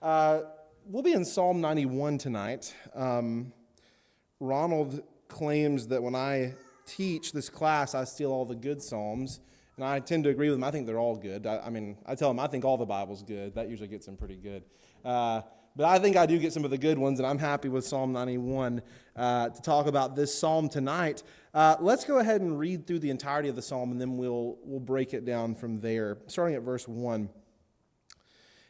We'll be in Psalm 91 tonight. Ronald claims that when I teach this class, I steal all the good Psalms, and I tend to agree with him. I think they're all good. I tell him I think all the Bible's good. That usually gets him pretty good. But I think I do get some of the good ones, and I'm happy with Psalm 91 to talk about this psalm tonight. Let's go ahead and read through the entirety of the psalm, and then we'll break it down from there, starting at verse 1.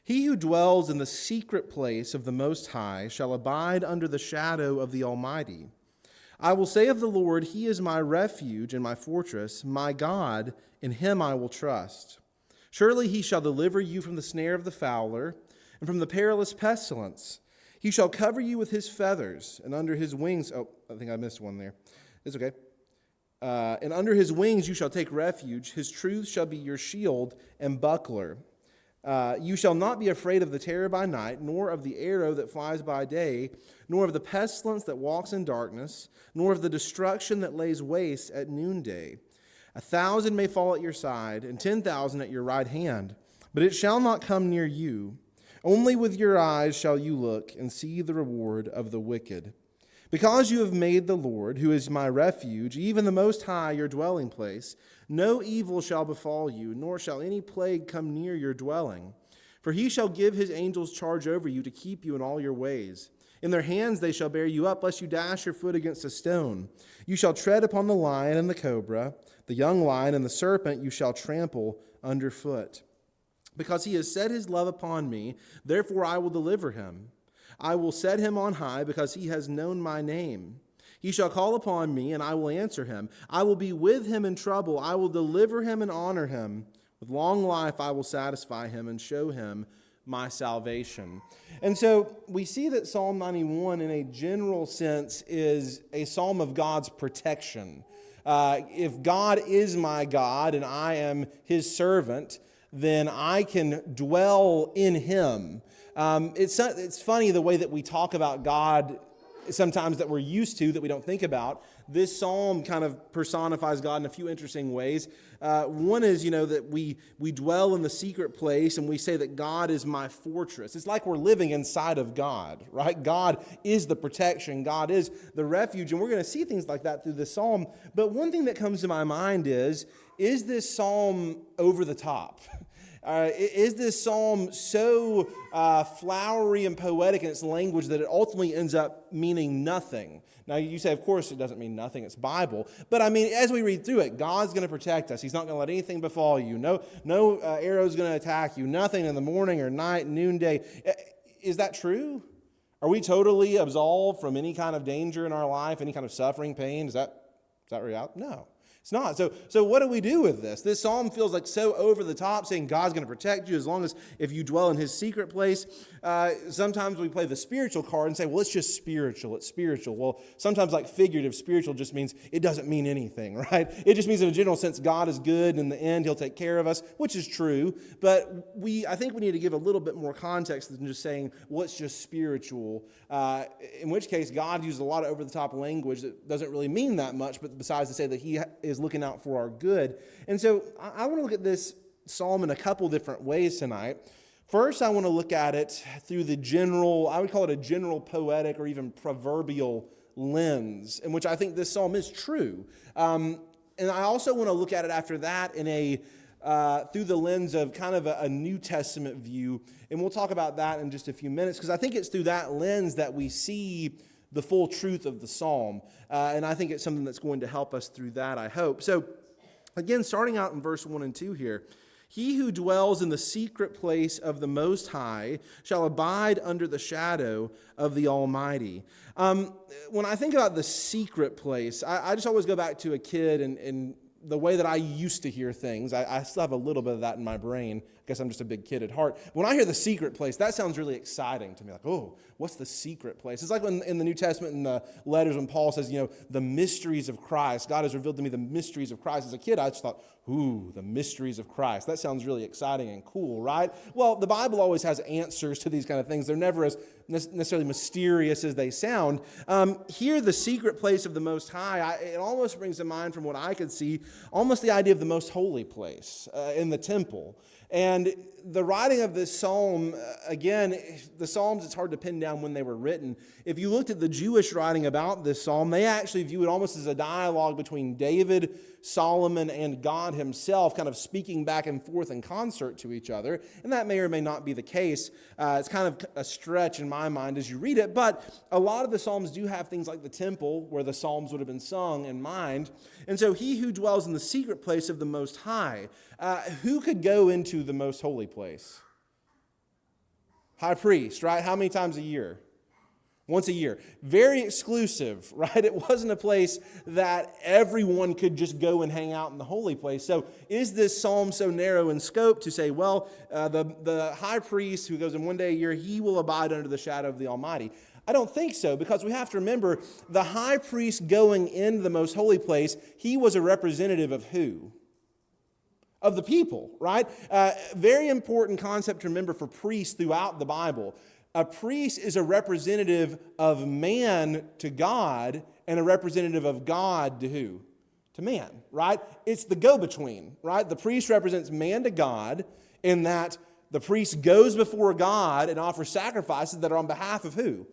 He who dwells in the secret place of the Most High shall abide under the shadow of the Almighty. I will say of the Lord, He is my refuge and my fortress, my God, in Him I will trust. Surely He shall deliver you from the snare of the fowler and from the perilous pestilence. He shall cover you with His feathers, and under His wings... Oh, I think I missed one there. It's okay. And under His wings you shall take refuge. His truth shall be your shield and buckler. You shall not be afraid of the terror by night, nor of the arrow that flies by day, nor of the pestilence that walks in darkness, nor of the destruction that lays waste at noonday. 1,000 may fall at your side, and 10,000 at your right hand, but it shall not come near you. Only with your eyes shall you look and see the reward of the wicked. Because you have made the Lord, who is my refuge, even the Most High, your dwelling place, no evil shall befall you, nor shall any plague come near your dwelling. For He shall give His angels charge over you to keep you in all your ways. In their hands they shall bear you up, lest you dash your foot against a stone. You shall tread upon the lion and the cobra, the young lion and the serpent you shall trample underfoot. Because He has set His love upon me, therefore I will deliver Him. I will set Him on high, because He has known my name. He shall call upon me, and I will answer him. I will be with him in trouble. I will deliver him and honor him. With long life I will satisfy him and show him my salvation. And so we see that Psalm 91, in a general sense, is a psalm of God's protection. If God is my God and I am His servant, then I can dwell in Him. It's funny the way that we talk about God sometimes that we're used to, that we don't think about. This psalm kind of personifies God in a few interesting ways. One is, that we dwell in the secret place and we say that God is my fortress. It's like we're living inside of God, right? God is the protection. God is the refuge. And we're going to see things like that through this psalm. But one thing that comes to my mind is this psalm over the top? Is this psalm so flowery and poetic in its language that it ultimately ends up meaning nothing? Now, you say, of course, it doesn't mean nothing. It's Bible. But, as we read through it, God's going to protect us. He's not going to let anything befall you. No arrow's going to attack you. Nothing in the morning or night, noonday. Is that true? Are we totally absolved from any kind of danger in our life, any kind of suffering, pain? Is that reality? No. It's not. So what do we do with this? This psalm feels like so over the top, saying God's going to protect you as long as if you dwell in His secret place. Sometimes we play the spiritual card and say, well, it's just spiritual. It's spiritual. Well, sometimes like figurative, spiritual just means it doesn't mean anything, right? It just means in a general sense, God is good. In the end, He'll take care of us, which is true. But I think we need to give a little bit more context than just saying, well, it's just spiritual. In which case, God uses a lot of over-the-top language that doesn't really mean that much, but besides to say that He is looking out for our good. And so I want to look at this psalm in a couple different ways tonight. First, I want to look at it through the general, I would call it a general poetic or even proverbial lens, in which I think this psalm is true. And I also want to look at it after that in through the lens of kind of a New Testament view. And we'll talk about that in just a few minutes, because I think it's through that lens that we see the full truth of the psalm. And I think it's something that's going to help us through that, I hope. So, again, starting out in verse 1 and 2 here. He who dwells in the secret place of the Most High shall abide under the shadow of the Almighty. When I think about the secret place, I just always go back to a kid and the way that I used to hear things. I still have a little bit of that in my brain. I guess I'm just a big kid at heart. When I hear the secret place, that sounds really exciting to me. Like, oh, what's the secret place? It's like when in the New Testament, in the letters, when Paul says, the mysteries of Christ. God has revealed to me the mysteries of Christ. As a kid, I just thought, ooh, the mysteries of Christ. That sounds really exciting and cool, right? Well, the Bible always has answers to these kind of things. They're never as necessarily mysterious as they sound. Here, the secret place of the Most High, it almost brings to mind, from what I could see, almost the idea of the most holy place in the temple. And the writing of this psalm, again, the Psalms, it's hard to pin down when they were written. If you looked at the Jewish writing about this psalm, they actually view it almost as a dialogue between David, Solomon, and God himself, kind of speaking back and forth in concert to each other. And that may or may not be the case. It's kind of a stretch in my mind as you read it. But a lot of the Psalms do have things like the temple, where the Psalms would have been sung, in mind. And so he who dwells in the secret place of the Most High, who could go into the most holy place? High priest, right? How many times a year? Once a year. Very exclusive, right? It wasn't a place that everyone could just go and hang out in the holy place. So is this psalm so narrow in scope to say, well, the high priest who goes in one day a year, he will abide under the shadow of the Almighty? I don't think so, because we have to remember the high priest going into the most holy place, he was a representative of who? Of the people, right? Very important concept to remember for priests throughout the Bible. A priest is a representative of man to God and a representative of God to who? To man, right? It's the go-between, right? The priest represents man to God in that the priest goes before God and offers sacrifices that are on behalf of who?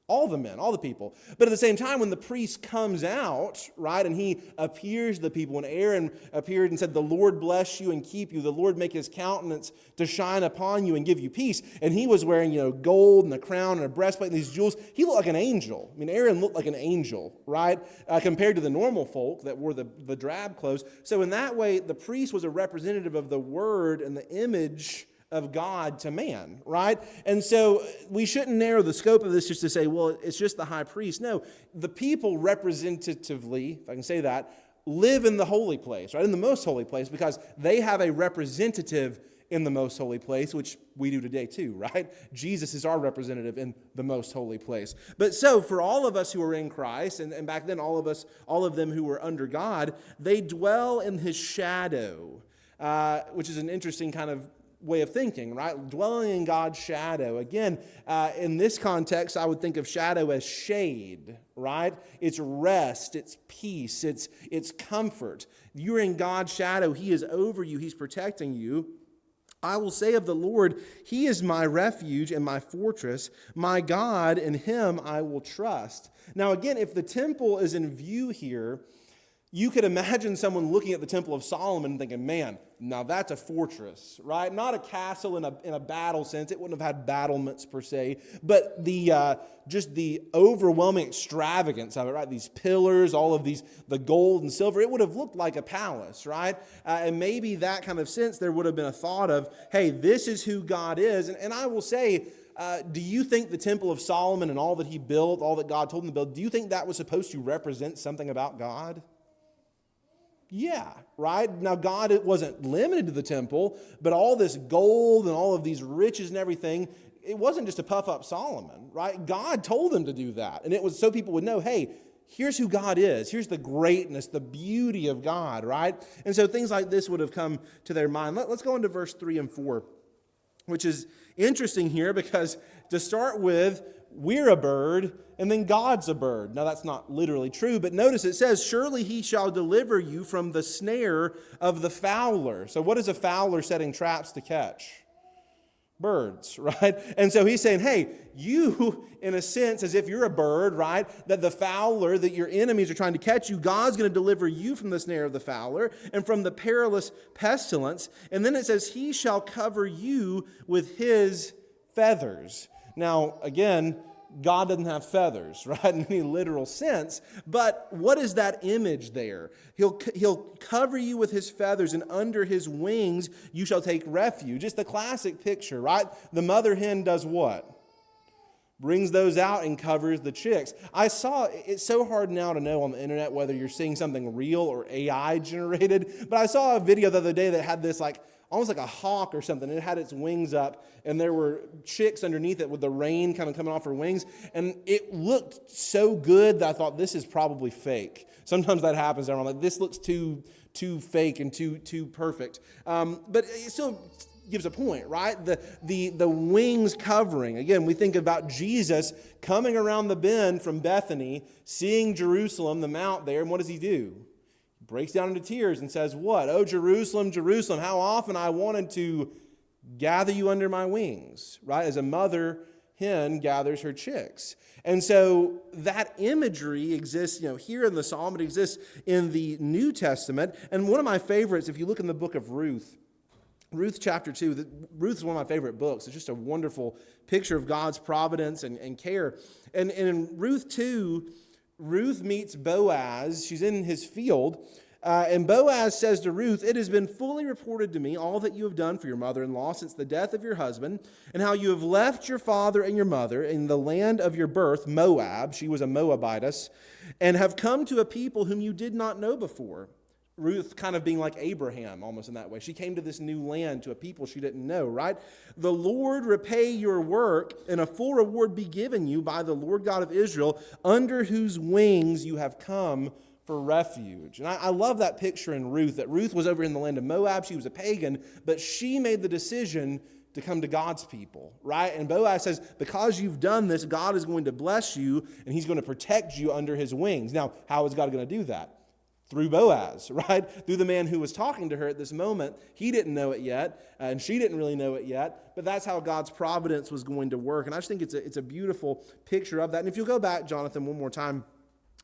All the men, all the people. But at the same time, when the priest comes out, right, and he appears to the people, when Aaron appeared and said, "The Lord bless you and keep you. The Lord make his countenance to shine upon you and give you peace." And he was wearing, gold and a crown and a breastplate and these jewels. He looked like an angel. I mean, Aaron looked like an angel, right, compared to the normal folk that wore the drab clothes. So in that way, the priest was a representative of the word and the image of God to man, right? And so we shouldn't narrow the scope of this just to say, well, it's just the high priest. No, the people representatively, if I can say that, live in the holy place, right? In the most holy place, because they have a representative in the most holy place, which we do today too, right? Jesus is our representative in the most holy place. But so for all of us who are in Christ, and back then all of them who were under God, they dwell in his shadow, which is an interesting kind of way of thinking, right? Dwelling in God's shadow. Again, in this context, I would think of shadow as shade, right? It's rest, it's peace, it's comfort. You're in God's shadow. He is over you. He's protecting you. I will say of the Lord, he is my refuge and my fortress, my God, in him I will trust. Now again, if the temple is in view here, you could imagine someone looking at the Temple of Solomon and thinking, man, now that's a fortress, right? Not a castle in a battle sense. It wouldn't have had battlements per se, but just the overwhelming extravagance of it, right? These pillars, all of the gold and silver, it would have looked like a palace, right? And maybe that kind of sense, there would have been a thought of, hey, this is who God is. And I will say, do you think the Temple of Solomon and all that he built, all that God told him to build, do you think that was supposed to represent something about God? Yeah, right? Now, God, it wasn't limited to the temple, but all this gold and all of these riches and everything, it wasn't just to puff up Solomon, right? God told him to do that. And it was so people would know, hey, here's who God is. Here's the greatness, the beauty of God, right? And so things like this would have come to their mind. Let's go into verse 3 and 4, which is interesting here because to start with, we're a bird, and then God's a bird. Now, that's not literally true, but notice it says, surely he shall deliver you from the snare of the fowler. So what is a fowler setting traps to catch? Birds, right? And so he's saying, hey, you, in a sense, as if you're a bird, right, that the fowler, that your enemies are trying to catch you, God's going to deliver you from the snare of the fowler and from the perilous pestilence. And then it says, he shall cover you with his feathers. Now, again, God doesn't have feathers, right, in any literal sense, but what is that image there? He'll cover you with his feathers, and under his wings you shall take refuge. It's the classic picture, right? The mother hen does what? Brings those out and covers the chicks. It's so hard now to know on the internet whether you're seeing something real or AI generated, but I saw a video the other day that had this almost like a hawk or something. It had its wings up, and there were chicks underneath it with the rain kind of coming off her wings. And it looked so good that I thought, this is probably fake. Sometimes that happens. I'm like, this looks too fake and too perfect. But it still gives a point, right? The wings covering. Again, we think about Jesus coming around the bend from Bethany, seeing Jerusalem, the mount there, and what does he do? Breaks down into tears and says what? Oh, Jerusalem, Jerusalem, how often I wanted to gather you under my wings, right? As a mother hen gathers her chicks. And so that imagery exists, here in the Psalm. It exists in the New Testament. And one of my favorites, if you look in the book of Ruth chapter 2, Ruth is one of my favorite books. It's just a wonderful picture of God's providence and care. And in Ruth 2, Ruth meets Boaz. She's in his field. And Boaz says to Ruth, "It has been fully reported to me all that you have done for your mother-in-law since the death of your husband, and how you have left your father and your mother in the land of your birth, Moab," she was a Moabitess, "and have come to a people whom you did not know before." Ruth kind of being like Abraham almost in that way. She came to this new land, to a people she didn't know, right? "The Lord repay your work, and a full reward be given you by the Lord God of Israel, under whose wings you have come for refuge." And I love that picture in Ruth, that Ruth was over in the land of Moab. She was a pagan, but she made the decision to come to God's people, right? And Boaz says, because you've done this, God is going to bless you, and he's going to protect you under his wings. Now, how is God going to do that? Through Boaz, right? Through the man who was talking to her at this moment. He didn't know it yet, and she didn't really know it yet, but that's how God's providence was going to work. And I just think it's a beautiful picture of that. And if you'll go back, Jonathan, one more time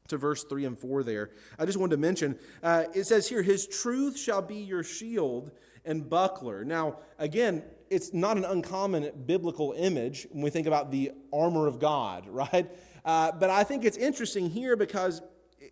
to verse 3 and 4 there, I just wanted to mention, it says here, "His truth shall be your shield and buckler." Now, again, it's not an uncommon biblical image when we think about the armor of God, right? But I think it's interesting here because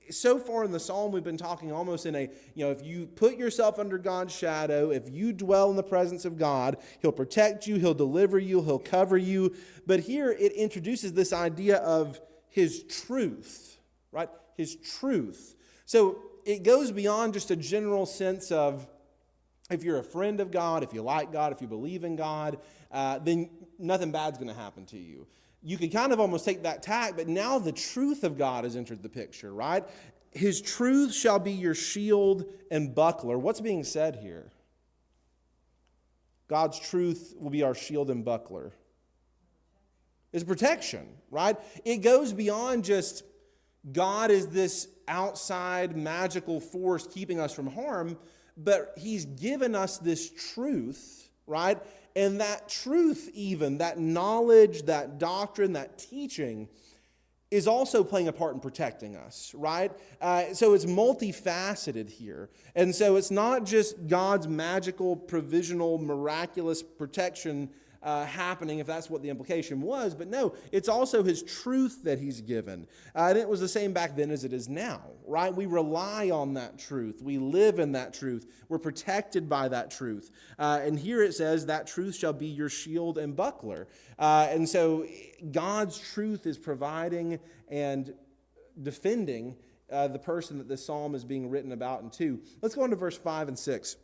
so far in the Psalm, we've been talking almost in if you put yourself under God's shadow, if you dwell in the presence of God, he'll protect you, he'll deliver you, he'll cover you. But here it introduces this idea of his truth, right? His truth. So it goes beyond just a general sense of if you're a friend of God, if you like God, if you believe in God, then nothing bad's going to happen to you. You could kind of almost take that tack, but now the truth of God has entered the picture, right? His truth shall be your shield and buckler. What's being said here? God's truth will be our shield and buckler. It's protection, right? It goes beyond just God is this outside magical force keeping us from harm, but he's given us this truth, right? And that truth even, that knowledge, that doctrine, that teaching is also playing a part in protecting us, right? So it's multifaceted here. And so it's not just God's magical, provisional, miraculous protection happening, if that's what the implication was, but no, it's also his truth that he's given. And it was the same back then as it is now, right? We rely on that truth. We live in that truth. We're protected by that truth. And here it says, that truth shall be your shield and buckler. And so God's truth is providing and defending the person that this psalm is being written about in 2. Let's go on to verse 5 and 6.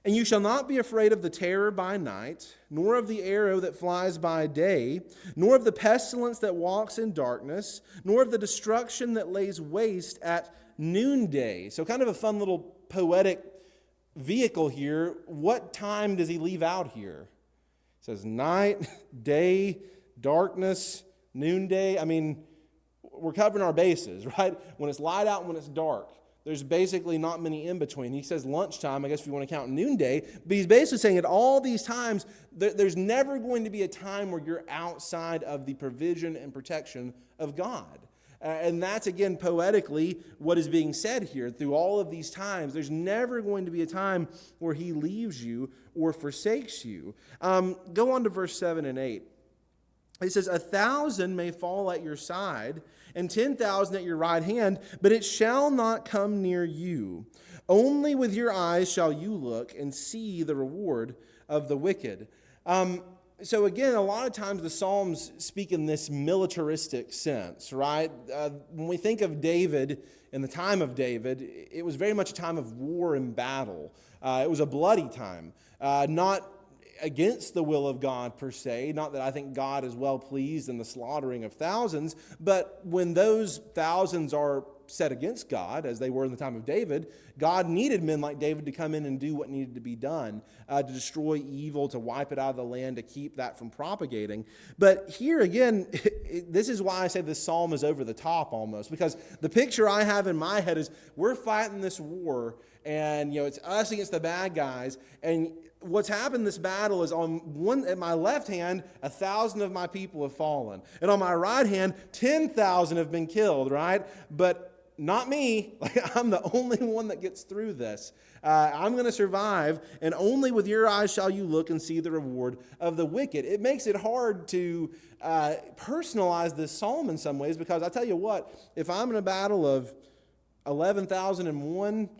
"And you shall not be afraid of the terror by night, nor of the arrow that flies by day, nor of the pestilence that walks in darkness, nor of the destruction that lays waste at noonday." So kind of a fun little poetic vehicle here. What time does he leave out here? It says night, day, darkness, noonday. I mean, we're covering our bases, right? When it's light out and when it's dark. There's basically not many in between. He says lunchtime, I guess if you want to count noonday, but he's basically saying at all these times, there's never going to be a time where you're outside of the provision and protection of God. And that's, again, poetically what is being said here. Through all of these times, there's never going to be a time where he leaves you or forsakes you. Go on to verse 7 and 8. It says, "1,000 may fall at your side, and 10,000 at your right hand, but it shall not come near you. Only with your eyes shall you look and see the reward of the wicked." So again, a lot of times the Psalms speak in this militaristic sense, right? When we think of David, in the time of David, it was very much a time of war and battle. It was a bloody time, not against the will of God per se, not that I think God is well pleased in the slaughtering of thousands, but when those thousands are set against God, as they were in the time of David, God needed men like David to come in and do what needed to be done, to destroy evil, to wipe it out of the land, to keep that from propagating. But here again, this is why I say this psalm is over the top almost, because the picture I have in my head is we're fighting this war, and it's us against the bad guys. And what's happened in this battle is at my left hand, 1,000 of my people have fallen, and on my right hand, 10,000 have been killed. Right, but not me. Like, I'm the only one that gets through this. I'm going to survive, and only with your eyes shall you look and see the reward of the wicked. It makes it hard to personalize this psalm in some ways, because I tell you what, if I'm in a battle of 11,001,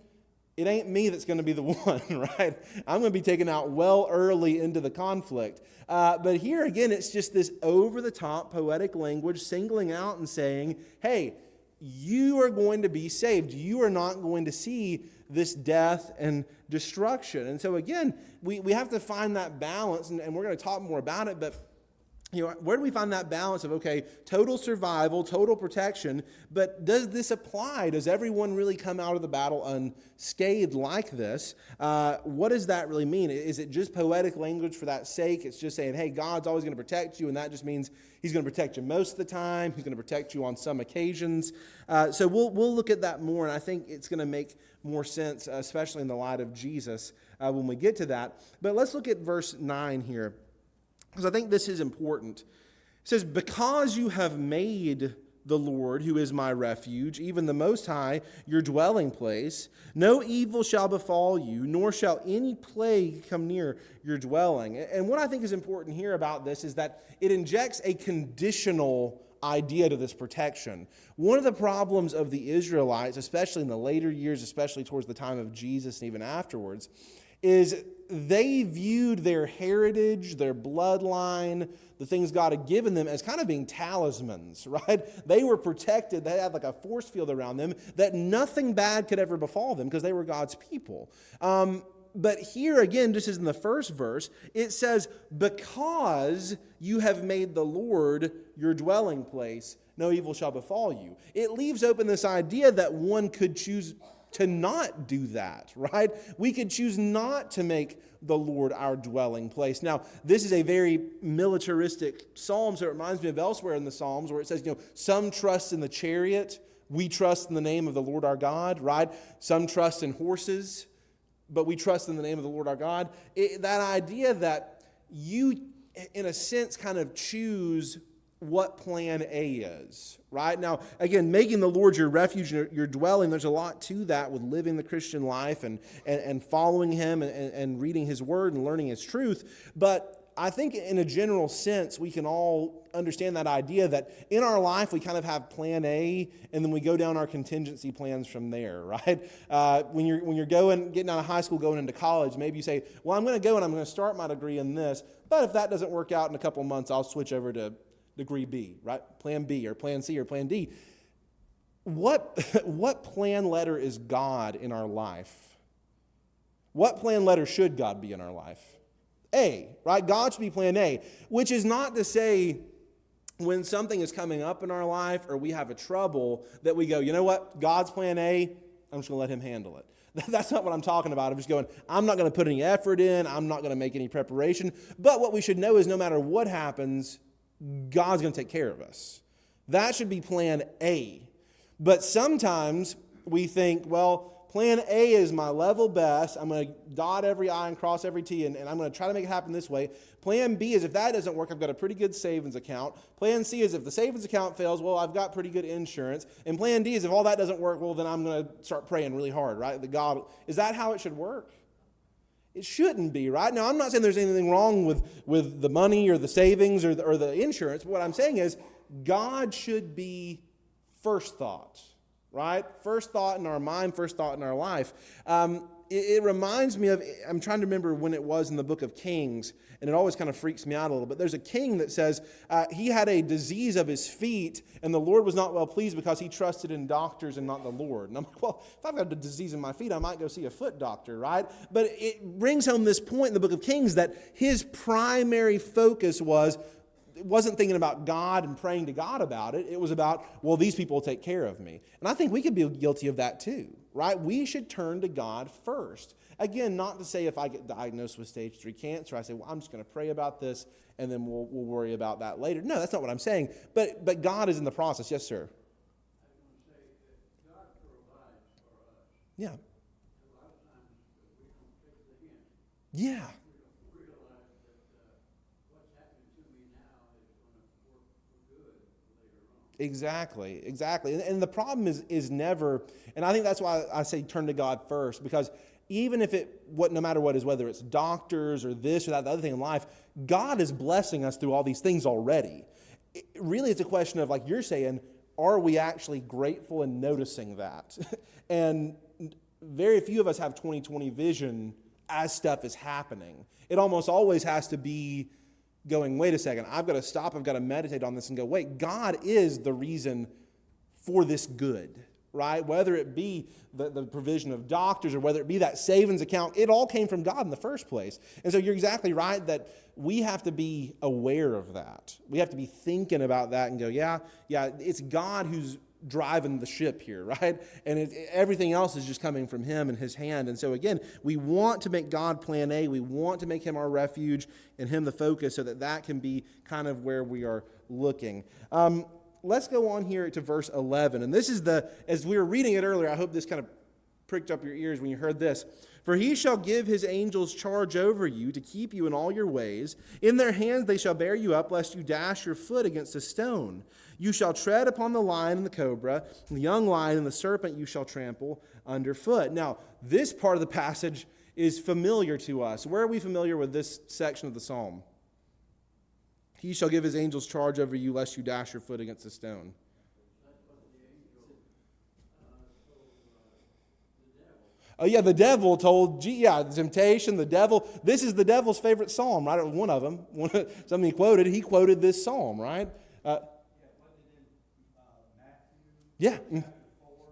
it ain't me that's going to be the one, right? I'm going to be taken out well early into the conflict. But here again, it's just this over-the-top poetic language singling out and saying, hey, you are going to be saved. You are not going to see this death and destruction. And so again, we have to find that balance, and we're going to talk more about it, but where do we find that balance of, okay, total survival, total protection, but does this apply? Does everyone really come out of the battle unscathed like this? What does that really mean? Is it just poetic language for that sake? It's just saying, hey, God's always going to protect you, and that just means He's going to protect you most of the time. He's going to protect you on some occasions. So we'll look at that more, and I think it's going to make more sense, especially in the light of Jesus, when we get to that. But let's look at verse 9 here, because I think this is important. It says, because you have made the Lord, who is my refuge, even the Most High, your dwelling place, no evil shall befall you, nor shall any plague come near your dwelling. And what I think is important here about this is that it injects a conditional idea to this protection. One of the problems of the Israelites, especially in the later years, especially towards the time of Jesus and even afterwards, is they viewed their heritage, their bloodline, the things God had given them as kind of being talismans, right? They were protected. They had like a force field around them that nothing bad could ever befall them because they were God's people. But here again, just as in the first verse, it says, because you have made the Lord your dwelling place, no evil shall befall you. It leaves open this idea that one could choose to not do that, right? We could choose not to make the Lord our dwelling place. Now, this is a very militaristic psalm, so it reminds me of elsewhere in the Psalms where it says, some trust in the chariot, we trust in the name of the Lord our God, right? Some trust in horses, but we trust in the name of the Lord our God. That idea that you, in a sense, kind of choose what plan A is, right? Now, again, making the Lord your refuge, your dwelling, there's a lot to that with living the Christian life and following Him and reading His Word and learning His truth. But I think in a general sense, we can all understand that idea that in our life, we kind of have plan A, and then we go down our contingency plans from there, right? When you're getting out of high school, going into college, maybe you say, well, I'm going to go and I'm going to start my degree in this, but if that doesn't work out in a couple of months, I'll switch over to degree B, right? Plan B or plan C or plan D. What plan letter is God in our life? What plan letter should God be in our life? A, right? God should be plan A, which is not to say when something is coming up in our life or we have a trouble that we go, you know what? God's plan A, I'm just going to let Him handle it. That's not what I'm talking about. I'm just going, I'm not going to put any effort in. I'm not going to make any preparation. But what we should know is no matter what happens, God's going to take care of us. That should be plan A. But sometimes we think, well, plan A is my level best. I'm going to dot every I and cross every T, and I'm going to try to make it happen this way. Plan B is if that doesn't work, I've got a pretty good savings account. Plan C is if the savings account fails, well, I've got pretty good insurance. And plan D is if all that doesn't work, well, then I'm going to start praying really hard, right? Is that how it should work? It shouldn't be, right? Now, I'm not saying there's anything wrong with the money or the savings or the insurance. But what I'm saying is God should be first thought, right? First thought in our mind, first thought in our life. It reminds me of, I'm trying to remember when it was in the book of Kings, and it always kind of freaks me out a little bit. There's a king that says he had a disease of his feet, and the Lord was not well pleased because he trusted in doctors and not the Lord. And I'm like, well, if I've got a disease in my feet, I might go see a foot doctor, right? But it brings home this point in the book of Kings that his primary focus wasn't thinking about God and praying to God about it. It was about, well, these people will take care of me. And I think we could be guilty of that too, right? We should turn to God first. Again, not to say if I get diagnosed with stage 3 cancer, I say, well, I'm just going to pray about this and then we'll worry about that later. No, that's not what I'm saying. But God is in the process. Yes, sir. I want to say that God provides for us. Yeah. A lot of Yeah. realize that what's happening to me now is going to work for good later on. Exactly. And the problem is never, and I think that's why I say turn to God first, because even if no matter what is, whether it's doctors or this or that, the other thing in life, God is blessing us through all these things already. Really, it's a question of, like you're saying, are we actually grateful and noticing that? And very few of us have 20/20 vision as stuff is happening. It almost always has to be going, wait a second, I've got to stop, I've got to meditate on this and go, wait, God is the reason for this good, right? Whether it be the provision of doctors or whether it be that savings account, it all came from God in the first place. And so you're exactly right that we have to be aware of that. We have to be thinking about that and go, yeah, it's God who's driving the ship here, right? And everything else is just coming from him and his hand. And so again, we want to make God plan A. We want to make him our refuge and him the focus so that can be kind of where we are looking. Let's go on here to verse 11. And this is as we were reading it earlier, I hope this kind of pricked up your ears when you heard this. For he shall give his angels charge over you to keep you in all your ways. In their hands they shall bear you up, lest you dash your foot against a stone. You shall tread upon the lion and the cobra, and the young lion and the serpent you shall trample underfoot. Now, this part of the passage is familiar to us. Where are we familiar with this section of the psalm? He shall give his angels charge over you, lest you dash your foot against a stone. Oh, yeah, the devil told, temptation, the devil. This is the devil's favorite psalm, right? One of them. Something he quoted this psalm, right?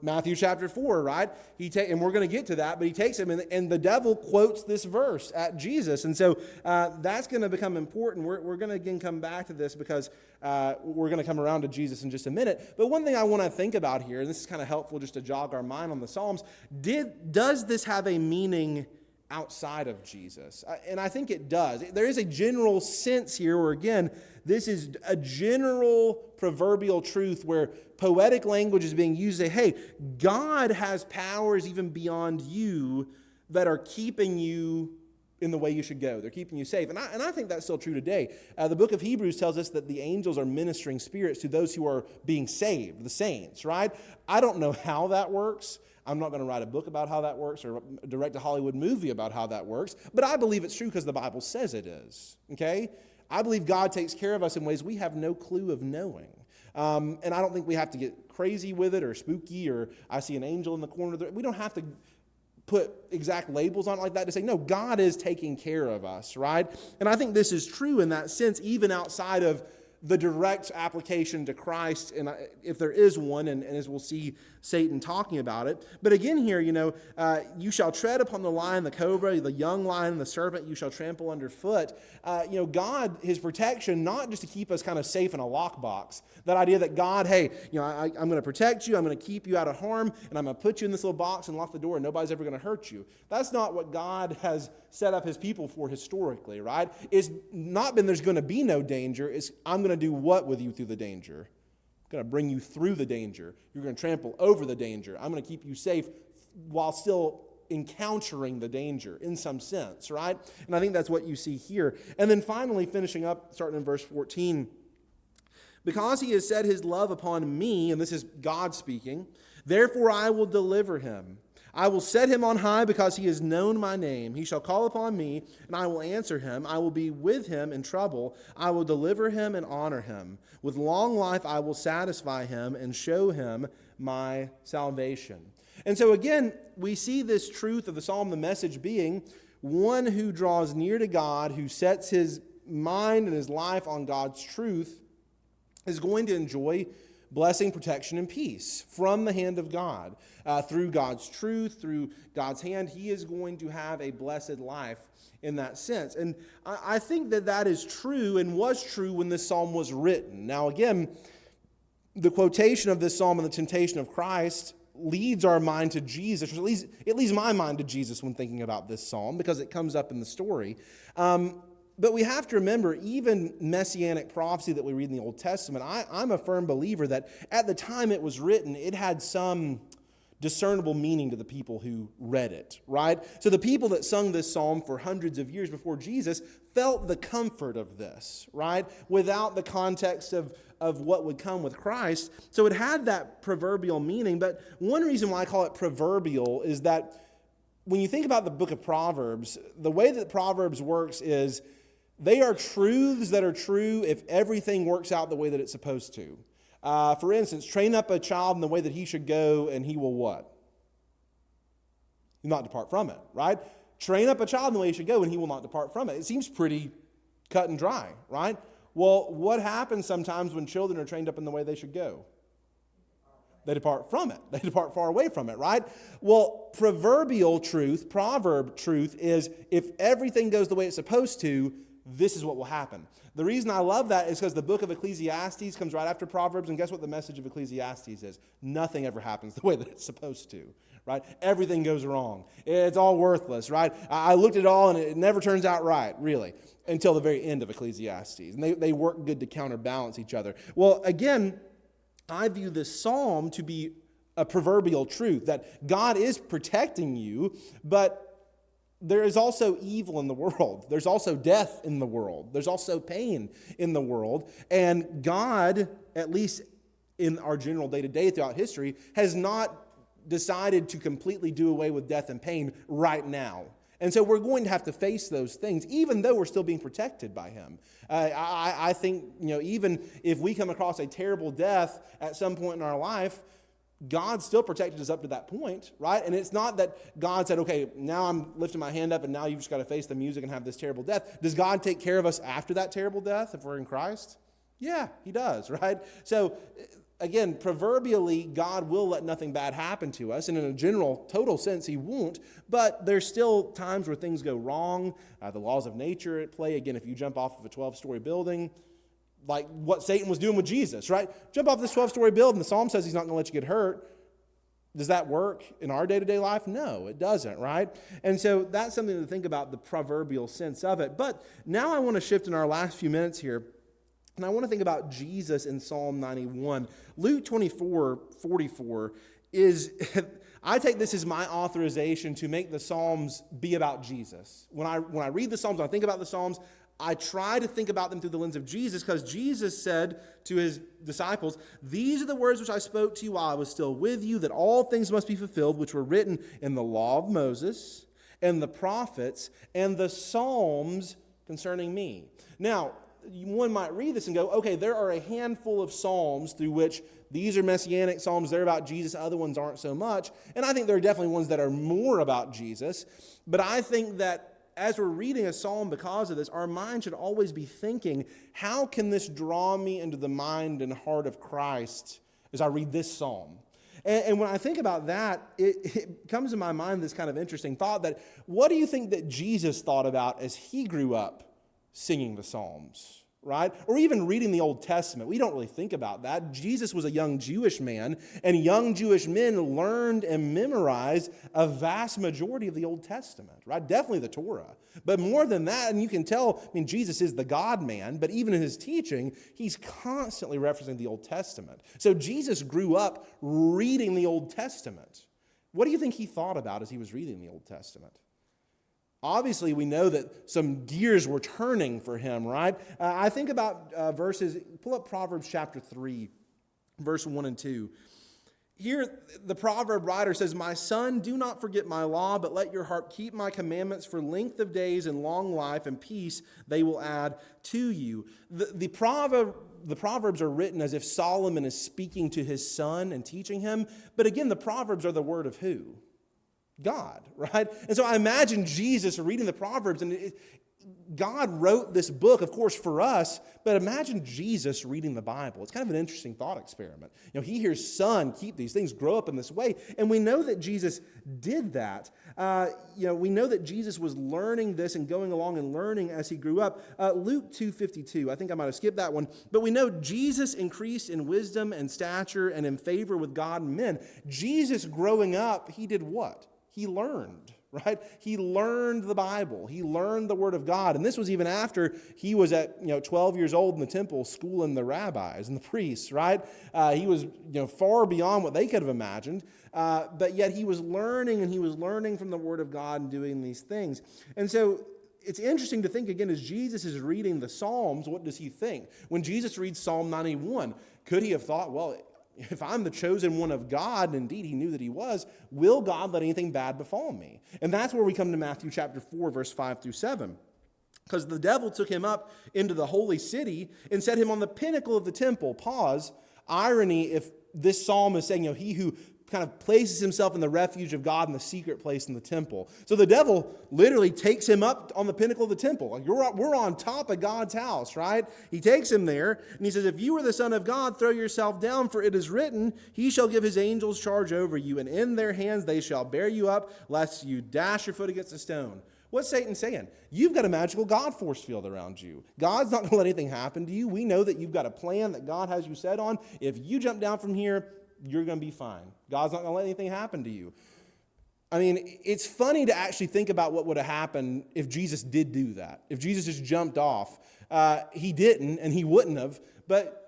Matthew chapter 4, right? And we're going to get to that, but he takes him, and the devil quotes this verse at Jesus. And so that's going to become important. We're going to, again, come back to this because we're going to come around to Jesus in just a minute. But one thing I want to think about here, and this is kind of helpful just to jog our mind on the Psalms, does this have a meaning outside of Jesus? And I think it does. There is a general sense here where, again, this is a general proverbial truth where poetic language is being used to say, hey, God has powers even beyond you that are keeping you in the way you should go. They're keeping you safe. And I think that's still true today. The book of Hebrews tells us that the angels are ministering spirits to those who are being saved, the saints, right? I don't know how that works. I'm not going to write a book about how that works or direct a Hollywood movie about how that works, but I believe it's true because the Bible says it is, okay? I believe God takes care of us in ways we have no clue of knowing. And I don't think we have to get crazy with it or spooky or I see an angel in the corner. We don't have to put exact labels on it like that to say, no, God is taking care of us, right? And I think this is true in that sense, even outside of the direct application to Christ, and if there is one, and as we'll see Satan talking about it. But again here, you shall tread upon the lion, the cobra, the young lion, and the serpent you shall trample underfoot. God, his protection, not just to keep us kind of safe in a lockbox. That idea that God, hey, I'm going to protect you, I'm going to keep you out of harm, and I'm going to put you in this little box and lock the door, and nobody's ever going to hurt you. That's not what God has set up his people for historically, right? It's not been there's going to be no danger. It's I'm going to do what with you through the danger? I'm going to bring you through the danger. You're going to trample over the danger. I'm going to keep you safe while still encountering the danger in some sense, right? And I think that's what you see here. And then finally, finishing up, starting in verse 14, because he has set his love upon me, and this is God speaking, therefore I will deliver him. I will set him on high because he has known my name. He shall call upon me, and I will answer him. I will be with him in trouble. I will deliver him and honor him. With long life I will satisfy him and show him my salvation. And so again, we see this truth of the psalm, the message being one who draws near to God, who sets his mind and his life on God's truth, is going to enjoy blessing, protection, and peace from the hand of God. Through God's truth, through God's hand, he is going to have a blessed life in that sense. And I think that is true and was true when this psalm was written. Now again, the quotation of this psalm and the temptation of Christ leads our mind to Jesus, or it leads my mind to Jesus when thinking about this psalm because it comes up in the story. But we have to remember, even messianic prophecy that we read in the Old Testament, I'm a firm believer that at the time it was written, it had some discernible meaning to the people who read it, right? So the people that sung this psalm for hundreds of years before Jesus felt the comfort of this, right? Without the context of what would come with Christ. So it had that proverbial meaning. But one reason why I call it proverbial is that when you think about the book of Proverbs, the way that Proverbs works is they are truths that are true if everything works out the way that it's supposed to. For instance, train up a child in the way that he should go, and he will what? He'll not depart from it, right? Train up a child in the way he should go, and he will not depart from it. It seems pretty cut and dry, right? Well, what happens sometimes when children are trained up in the way they should go? They depart from it. They depart far away from it, right? Well, proverbial truth, proverb truth is if everything goes the way it's supposed to, this is what will happen. The reason I love that is because the book of Ecclesiastes comes right after Proverbs, and guess what the message of Ecclesiastes is? Nothing ever happens the way that it's supposed to, right? Everything goes wrong. It's all worthless, right? I looked at it all, and it never turns out right, really, until the very end of Ecclesiastes. And they work good to counterbalance each other. Well, again, I view this psalm to be a proverbial truth, that God is protecting you, but there is also evil in the world. There's also death in the world. There's also pain in the world. And God, at least in our general day-to-day throughout history, has not decided to completely do away with death and pain right now. And so we're going to have to face those things, even though we're still being protected by Him. I think, even if we come across a terrible death at some point in our life, God still protected us up to that point, right? And it's not that God said, okay, now I'm lifting my hand up and now you've just got to face the music and have this terrible death. Does God take care of us after that terrible death if we're in Christ? Yeah, He does, right? So, again, proverbially, God will let nothing bad happen to us. And in a general, total sense, He won't. But there's still times where things go wrong. The laws of nature at play. Again, if you jump off of a 12-story building, like what Satan was doing with Jesus, right? Jump off this 12-story building. The Psalm says He's not going to let you get hurt. Does that work in our day-to-day life? No, it doesn't, right? And so that's something to think about, the proverbial sense of it. But now I want to shift in our last few minutes here, and I want to think about Jesus in Psalm 91. Luke 24:44 is, I take this as my authorization to make the Psalms be about Jesus. When I read the Psalms, when I think about the Psalms, I try to think about them through the lens of Jesus, because Jesus said to His disciples, "These are the words which I spoke to you while I was still with you, that all things must be fulfilled, which were written in the law of Moses, and the prophets, and the Psalms concerning me." Now, one might read this and go, okay, there are a handful of Psalms through which these are messianic Psalms, they're about Jesus, other ones aren't so much. And I think there are definitely ones that are more about Jesus. But I think that as we're reading a psalm because of this, our mind should always be thinking, how can this draw me into the mind and heart of Christ as I read this psalm? And when I think about that, it comes to my mind this kind of interesting thought that, what do you think that Jesus thought about as He grew up singing the Psalms? Right? Or even reading the Old Testament. We don't really think about that. Jesus was a young Jewish man, and young Jewish men learned and memorized a vast majority of the Old Testament, right? Definitely the Torah. But more than that, and you can tell, Jesus is the God-man, but even in His teaching, He's constantly referencing the Old Testament. So Jesus grew up reading the Old Testament. What do you think He thought about as He was reading the Old Testament? Obviously, we know that some gears were turning for Him, right? I think about verses, pull up Proverbs chapter 3, verse 1 and 2. Here, the proverb writer says, "My son, do not forget my law, but let your heart keep my commandments, for length of days and long life and peace they will add to you." The Proverbs are written as if Solomon is speaking to his son and teaching him. But again, the Proverbs are the word of who? God, right? And so I imagine Jesus reading the Proverbs, and God wrote this book, of course, for us, but imagine Jesus reading the Bible. It's kind of an interesting thought experiment. He hears son, keep these things, grow up in this way. And we know that Jesus did that. We know that Jesus was learning this and going along and learning as He grew up. Luke 2:52, I think I might have skipped that one. But we know Jesus increased in wisdom and stature and in favor with God and men. Jesus growing up, He did what? He learned, right? He learned the Bible. He learned the Word of God. And this was even after he was at 12 years old in the temple schooling the rabbis and the priests, right? He was far beyond what they could have imagined. But yet he was learning, and he was learning from the Word of God and doing these things. And so it's interesting to think again, as Jesus is reading the Psalms, what does he think? When Jesus reads Psalm 91, could he have thought, well, if I'm the chosen one of God, and indeed he knew that he was, will God let anything bad befall me? And that's where we come to Matthew chapter 4, verse 5 through 7. Because the devil took him up into the holy city and set him on the pinnacle of the temple. Pause. Irony if this psalm is saying, he who kind of places himself in the refuge of God in the secret place in the temple. So the devil literally takes him up on the pinnacle of the temple. Like we're on top of God's house, right? He takes him there, and he says, if you are the Son of God, throw yourself down, for it is written, he shall give his angels charge over you, and in their hands they shall bear you up, lest you dash your foot against a stone. What's Satan saying? You've got a magical God force field around you. God's not going to let anything happen to you. We know that you've got a plan that God has you set on. If you jump down from here, you're going to be fine. God's not going to let anything happen to you. I mean, it's funny to actually think about what would have happened if Jesus did do that. If Jesus just jumped off. He didn't, and he wouldn't have. But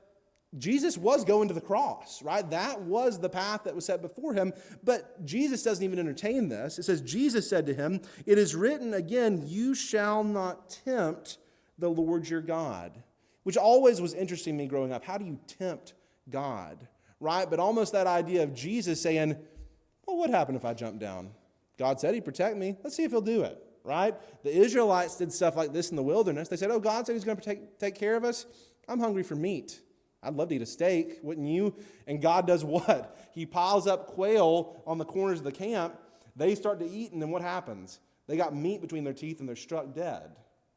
Jesus was going to the cross, right? That was the path that was set before him. But Jesus doesn't even entertain this. It says, Jesus said to him, it is written again, you shall not tempt the Lord your God. Which always was interesting to me growing up. How do you tempt God? Right? But almost that idea of Jesus saying, well, what happened if I jump down? God said he'd protect me. Let's see if he'll do it. Right? The Israelites did stuff like this in the wilderness. They said, God said he's going to take care of us. I'm hungry for meat. I'd love to eat a steak, wouldn't you? And God does what? He piles up quail on the corners of the camp. They start to eat, and then what happens? They got meat between their teeth, and they're struck dead.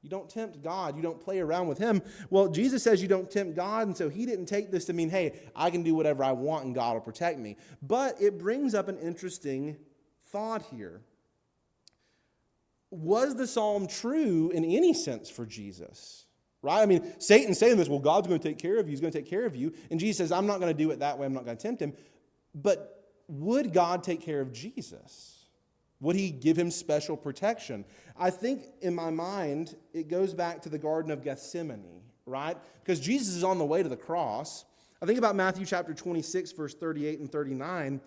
You don't tempt God. You don't play around with him. Well, Jesus says you don't tempt God, and so he didn't take this to mean, hey, I can do whatever I want and God will protect me. But it brings up an interesting thought here. Was the psalm true in any sense for Jesus? Right? I mean, Satan's saying this, well, God's going to take care of you. He's going to take care of you. And Jesus says, I'm not going to do it that way. I'm not going to tempt him. But would God take care of Jesus? Would he give him special protection? I think in my mind, it goes back to the Garden of Gethsemane, right? Because Jesus is on the way to the cross. I think about Matthew chapter 26, verse 38 and 39.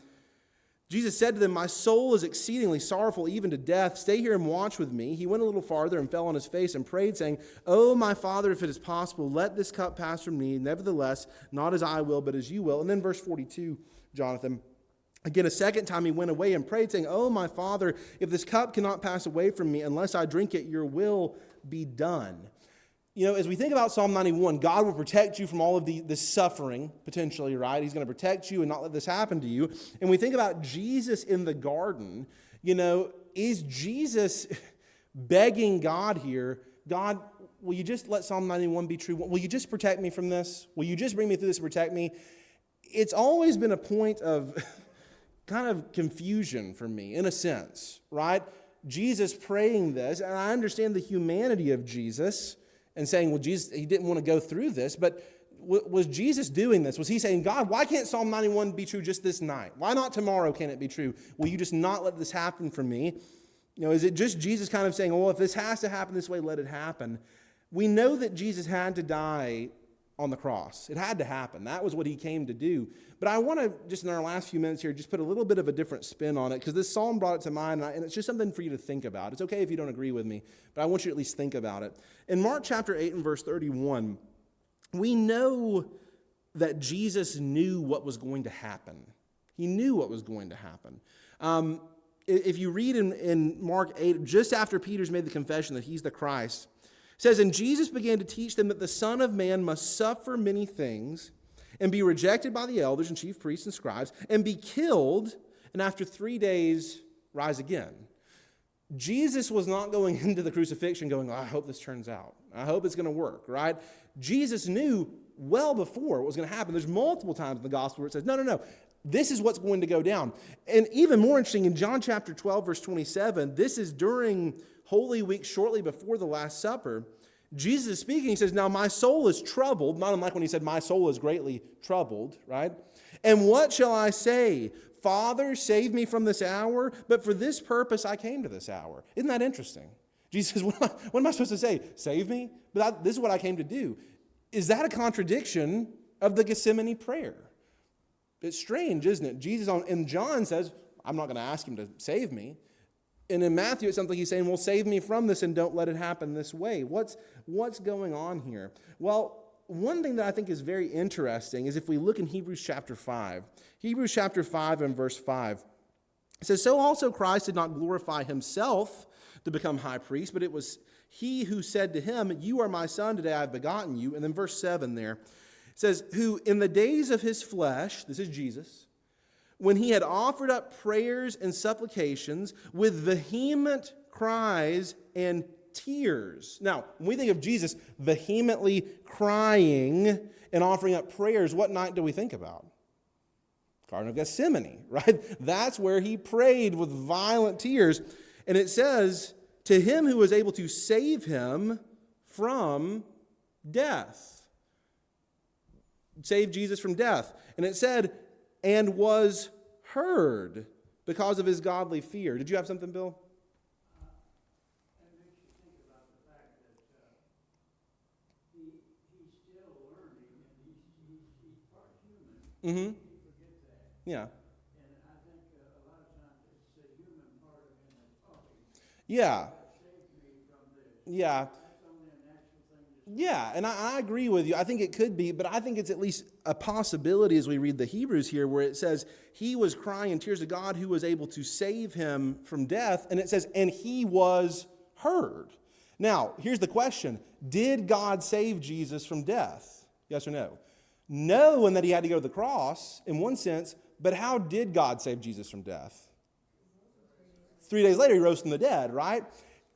Jesus said to them, my soul is exceedingly sorrowful, even to death. Stay here and watch with me. He went a little farther and fell on his face and prayed, saying, oh, my Father, if it is possible, let this cup pass from me. Nevertheless, not as I will, but as you will. And then verse 42, Jonathan. Again, a second time he went away and prayed, saying, oh, my Father, if this cup cannot pass away from me unless I drink it, your will be done. As we think about Psalm 91, God will protect you from all of this suffering, potentially, right? He's going to protect you and not let this happen to you. And we think about Jesus in the garden, is Jesus begging God here, God, will you just let Psalm 91 be true? Will you just protect me from this? Will you just bring me through this and protect me? It's always been a point of kind of confusion for me, in a sense, right? Jesus praying this, and I understand the humanity of Jesus and saying, well, Jesus, he didn't want to go through this, but was Jesus doing this? Was he saying, God, why can't Psalm 91 be true just this night? Why not tomorrow can it be true? Will you just not let this happen for me? Is it just Jesus kind of saying, well, if this has to happen this way, let it happen? We know that Jesus had to die on the cross. It had to happen. That was what he came to do. But I want to, just in our last few minutes here, just put a little bit of a different spin on it, because this psalm brought it to mind, and it's just something for you to think about. It's okay if you don't agree with me, but I want you to at least think about it. In Mark chapter 8 and verse 31, we know that Jesus knew what was going to happen. He knew what was going to happen. If you read in Mark 8, just after Peter's made the confession that he's the Christ, it says, and Jesus began to teach them that the Son of Man must suffer many things and be rejected by the elders and chief priests and scribes and be killed, and after 3 days rise again. Jesus was not going into the crucifixion going, I hope this turns out. I hope it's going to work, right? Jesus knew well before what was going to happen. There's multiple times in the gospel where it says, no. This is what's going to go down. And even more interesting, in John chapter 12, verse 27, this is during Holy Week, shortly before the Last Supper. Jesus is speaking. He says, now my soul is troubled, not unlike when he said, my soul is greatly troubled, right? And what shall I say? Father, save me from this hour, but for this purpose I came to this hour. Isn't that interesting? Jesus says, what am I supposed to say? Save me? But this is what I came to do. Is that a contradiction of the Gethsemane prayer? It's strange, isn't it? Jesus in John says, I'm not going to ask him to save me. And in Matthew, it's something he's saying, well, save me from this and don't let it happen this way. What's going on here? Well, one thing that I think is very interesting is if we look in Hebrews chapter 5. Hebrews chapter 5 and verse 5. It says, so also Christ did not glorify himself to become high priest, but it was he who said to him, you are my son, today I have begotten you. And then verse 7 there, it says, who in the days of his flesh, this is Jesus, when he had offered up prayers and supplications with vehement cries and tears. Now, when we think of Jesus vehemently crying and offering up prayers, what night do we think about? Garden of Gethsemane, right? That's where he prayed with violent tears. And it says, to him who was able to save him from death. Save Jesus from death. And it said, and was heard because of his godly fear. Did you have something, Bill? That makes you think about the fact that he's still learning, and he's part human. Mm-hmm. He forgets that. Yeah. And I think a lot of times it's the human part of him that's talking. Yeah. God saved me from this. Yeah. That's only a natural thing to say. Yeah, and I agree with you. I think it could be, but I think it's at least a possibility as we read the Hebrews here where it says he was crying in tears to God who was able to save him from death, and it says, and he was heard. Now, here's the question. Did God save Jesus from death? Yes or no? No, in that he had to go to the cross in one sense, but how did God save Jesus from death? 3 days later, he rose from the dead, right?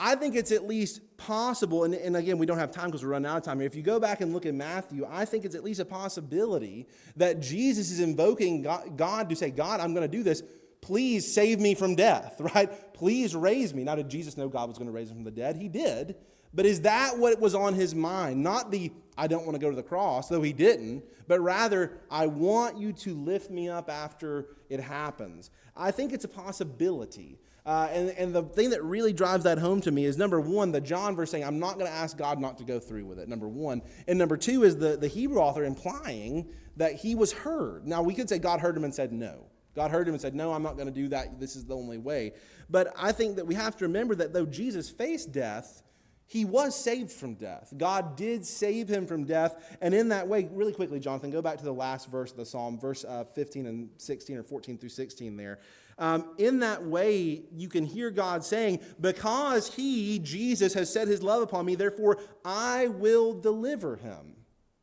I think it's at least possible, and again, we don't have time because we're running out of time here. If you go back and look at Matthew, I think it's at least a possibility that Jesus is invoking God to say, God, I'm going to do this. Please save me from death, right? Please raise me. Now, did Jesus know God was going to raise him from the dead? He did. But is that what was on his mind? Not the, I don't want to go to the cross, though he didn't, but rather, I want you to lift me up after it happens. I think it's a possibility. And the thing that really drives that home to me is, number one, the John verse saying, I'm not going to ask God not to go through with it, number one. And number two is the Hebrew author implying that he was heard. Now, we could say God heard him and said no. God heard him and said, no, I'm not going to do that. This is the only way. But I think that we have to remember that though Jesus faced death, he was saved from death. God did save him from death. And in that way, really quickly, Jonathan, go back to the last verse of the Psalm, verse 15 and 16 or 14 through 16 there. In that way, you can hear God saying, because he, Jesus, has set his love upon me, therefore I will deliver him.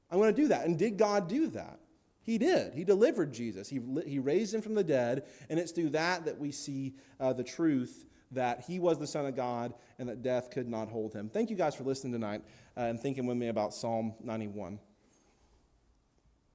I'm going to do that. And did God do that? He did. He delivered Jesus. He raised him from the dead, and it's through that we see the truth that he was the Son of God and that death could not hold him. Thank you guys for listening tonight and thinking with me about Psalm 91.